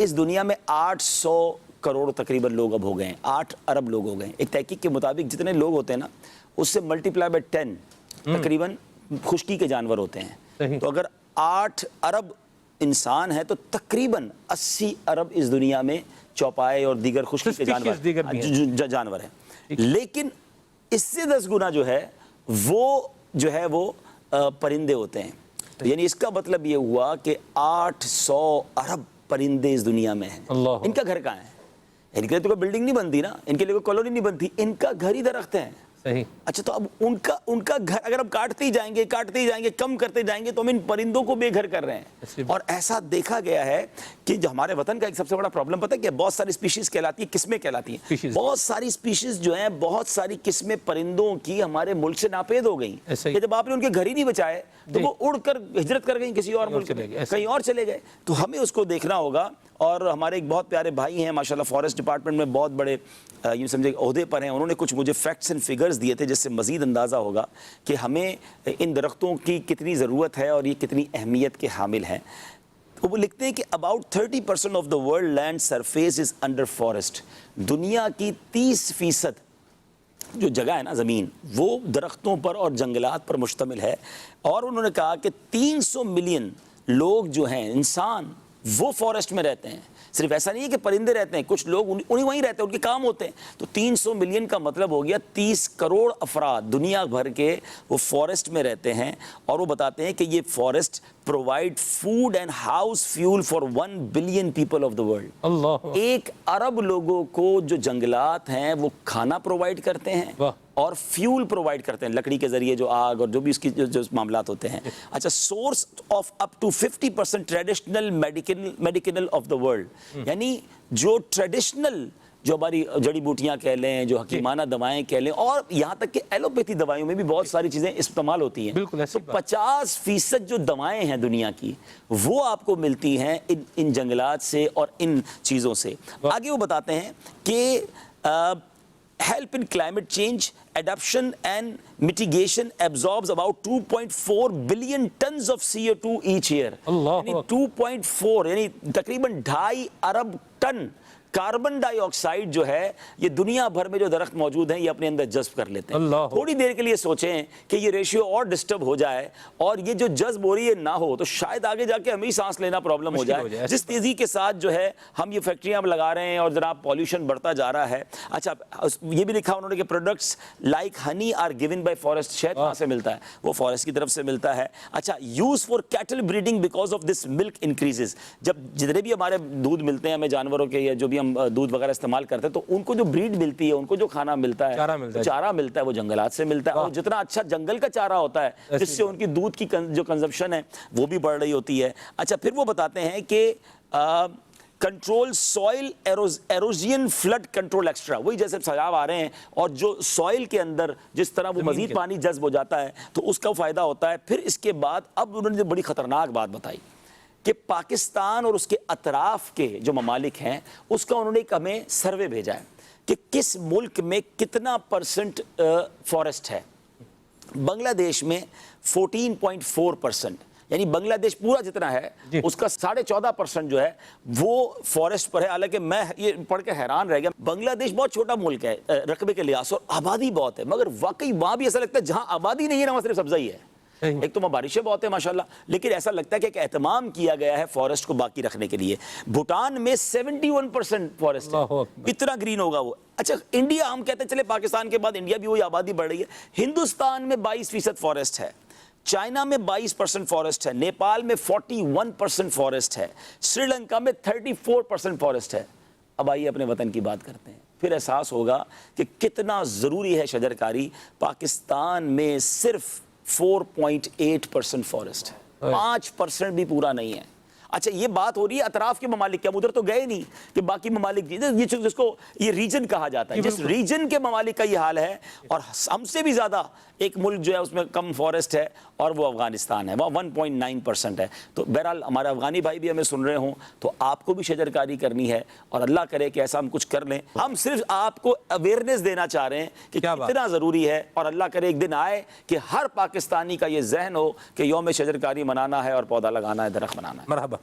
اس دنیا میں 800 کروڑ تقریباً لوگ اب ہو گئے ہیں, 8 ارب لوگ ہو گئے ہیں. ایک تحقیق کے مطابق جتنے لوگ ہوتے ہیں نا اس سے ملٹیپلائی بائی 10 تقریباً خشکی کے جانور ہوتے ہیں. تو اگر 8 ارب انسان ہے تو تقریباً 80 ارب اس دنیا میں چوپائے اور دیگر خشکی کے جانور ہیں. لیکن اس سے 10 گنا جو ہے وہ پرندے ہوتے ہیں. یعنی اس کا مطلب یہ ہوا کہ 800 ارب پرندے اس دنیا میں ہیں. ان کا گھر کہاں ہے؟ ان کے لیے تو کوئی بلڈنگ نہیں بنتی نا, ان کے لیے کوئی کالونی نہیں بنتی, ان کا گھر ہی درخت ہیں. صحیح. اچھا تو اب ان کا گھر اگر ہم کاٹتے ہی جائیں گے کم کرتے جائیں گے تو ہم ان پرندوں کو بے گھر کر رہے ہیں. اور ایسا دیکھا گیا ہے کہ جو ہمارے وطن کا ایک سب سے بڑا پرابلم پتہ ہے کہ بہت ساری اسپیشیز کہلاتی ہیں, قسمیں کہلاتی ہیں, بہت ساری اسپیشیز جو ہیں, بہت ساری قسمیں پرندوں کی ہمارے ملک سے ناپید ہو گئیں کہ جب آپ نے ان کے گھر ہی نہیں بچائے تو وہ اڑ کر ہجرت کر گئیں کسی اور ملک میں, کہیں اور چلے گئے. تو ہمیں اس کو دیکھنا ہوگا. اور ہمارے ایک بہت پیارے بھائی ہیں ماشاءاللہ فارسٹ ڈپارٹمنٹ میں بہت بڑے یوں سمجھے عہدے پر ہیں, انہوں نے کچھ مجھے فیکٹس اینڈ فگرز دیے تھے جس سے مزید اندازہ ہوگا کہ ہمیں ان درختوں کی کتنی ضرورت ہے اور یہ کتنی اہمیت کے حامل ہیں. وہ لکھتے ہیں کہ about 30% of the world land surface is under forest. دنیا کی 30% جو جگہ ہے نا زمین وہ درختوں پر اور جنگلات پر مشتمل ہے. اور انہوں نے کہا کہ 300 ملین لوگ جو ہیں انسان وہ فارسٹ میں رہتے ہیں. صرف ایسا نہیں ہے کہ پرندے رہتے ہیں, کچھ لوگ انہیں وہیں رہتے ہیں, ان کے کام ہوتے ہیں. تو 300 ملین کا مطلب ہو گیا 30 کروڑ افراد دنیا بھر کے وہ فارسٹ میں رہتے ہیں. اور وہ بتاتے ہیں کہ یہ forest provide food and house fuel for 1 billion people of the world. 1 ارب لوگوں کو جو جنگلات ہیں وہ کھانا پرووائڈ کرتے ہیں اور فیول پرووائڈ کرتے ہیں, لکڑی کے ذریعے جو آگ اور جو بھی اس کی جو معاملات ہوتے ہیں. اچھا, source of up to 50% traditional medical of the world, یعنی جو ٹریڈیشنل جو ہماری جڑی بوٹیاں کہہ لیں, جو حکیمانہ دوائیں کہہ لیں, اور یہاں تک کہ ایلوپیتھی دوائیوں میں بھی بہت ساری چیزیں استعمال ہوتی ہیں. تو 50% جو دوائیں ہیں دنیا کی وہ آپ کو ملتی ہیں ان جنگلات سے اور ان چیزوں سے. آگے وہ بتاتے ہیں کہ help in climate change, adaptation and mitigation absorbs about 2.4 billion tons of CO2 each year. یعنی 2.4 یعنی تقریباً 2.5 ارب ٹن کاربن ڈائی آکسائڈ جو ہے یہ دنیا بھر میں جو درخت موجود ہیں یہ اپنے اندر جذب کر لیتے ہیں. تھوڑی دیر کے لیے سوچیں کہ یہ ریشیو اور ڈسٹرب ہو جائے اور یہ جو جذب ہو رہی ہے نہ ہو تو شاید آگے جا کے ہمیں سانس لینا پرابلم ہو جائے. جس تیزی کے ساتھ جو ہے ہم یہ فیکٹریاں لگا رہے ہیں اور جناب پالیوشن بڑھتا جا رہا ہے. اچھا, یہ بھی لکھا انہوں نے کہ products like honey are given by forest. شہد کہاں سے ملتا ہے؟ وہ فارسٹ کی طرف سے ملتا ہے. اچھا, use for cattle breeding because of this milk increases. جب جتنے بھی ہمارے دودھ ملتے ہیں ہمیں جانوروں کے یا جو بھی ہم دودھ وغیرہ استعمال کرتے ہیں تو ان کو جو بریڈ ملتی ہے, ان کو جو کھانا ملتا ہے, چارہ ملتا ہے, وہ جنگلات سے ملتا ہے. اور جتنا اچھا جنگل کا چارہ ہوتا ہے جس سے ان کی دودھ کی جو کنزمپشن ہے وہ بھی بڑھ رہی ہوتی ہے. اچھا, پھر وہ بتاتے ہیں کہ control soil erosion flood control extra. وہی جیسے سیلاب آ رہے ہیں اور جو سوئل کے اندر جس طرح وہ مزید پانی جذب ہو جاتا ہے تو اس کا فائدہ ہوتا ہے. پھر اس کے بعد اب انہوں نے بڑی خطرناک بات بتائی کہ پاکستان اور اس کے اطراف کے جو ممالک ہیں اس کا انہوں نے ایک ہمیں سروے بھیجا ہے کہ کس ملک میں کتنا پرسنٹ فارسٹ ہے. بنگلہ دیش میں 14.4%, یعنی بنگلہ دیش پورا جتنا ہے اس کا 14.5% جو ہے وہ فارسٹ پر ہے. حالانکہ میں یہ پڑھ کے حیران رہ گیا, بنگلہ دیش بہت چھوٹا ملک ہے رقبے کے لحاظ اور آبادی بہت ہے, مگر واقعی وہاں بھی ایسا لگتا ہے جہاں آبادی نہیں ہے نا وہاں صرف سبزہ ہی ہے. ایک تو وہاں بارشیں بہت ہیں ماشاءاللہ, لیکن ایسا لگتا ہے کہ ایک اہتمام کیا گیا ہے فارسٹ کو باقی رکھنے کے لیے. بھوٹان میں 71% فارسٹ ہے, اتنا گرین ہوگا وہ. اچھا, انڈیا ہم کہتے ہیں چلے پاکستان کے بعد انڈیا بھی وہی آبادی بڑھ رہی ہے. ہندوستان میں 22% فارسٹ ہے, چائنا میں 22% فارسٹ ہے, نیپال میں 41% فارسٹ ہے, سری لنکا میں 34% فارسٹ ہے. اب آئیے اپنے وطن کی بات کرتے ہیں, پھر احساس ہوگا کہ کتنا ضروری ہے شجرکاری. پاکستان میں صرف 4.8% فارسٹ ہے, 5% بھی پورا نہیں ہے. اچھا, یہ بات ہو رہی ہے اطراف کے ممالک کی, ہم ادھر تو گئے نہیں کہ باقی ممالک جس کو یہ ریجن کہا جاتا ہے, جس ریجن کے ممالک کا یہ حال ہے. اور ہم سے بھی زیادہ ایک ملک جو ہے اس میں کم فارسٹ ہے اور وہ افغانستان ہے, وہ 1.9% ہے. تو بہرحال ہمارے افغانی بھائی بھی ہمیں سن رہے ہوں تو آپ کو بھی شجرکاری کرنی ہے اور اللہ کرے کہ ایسا ہم کچھ کر لیں. ہم صرف آپ کو اویئرنیس دینا چاہ رہے ہیں کہ کتنا ضروری ہے, اور اللہ کرے ایک دن آئے کہ ہر پاکستانی کا یہ ذہن ہو کہ یوم شجرکاری منانا ہے اور پودا لگانا ہے, درخت بنانا ہے. مرحبا.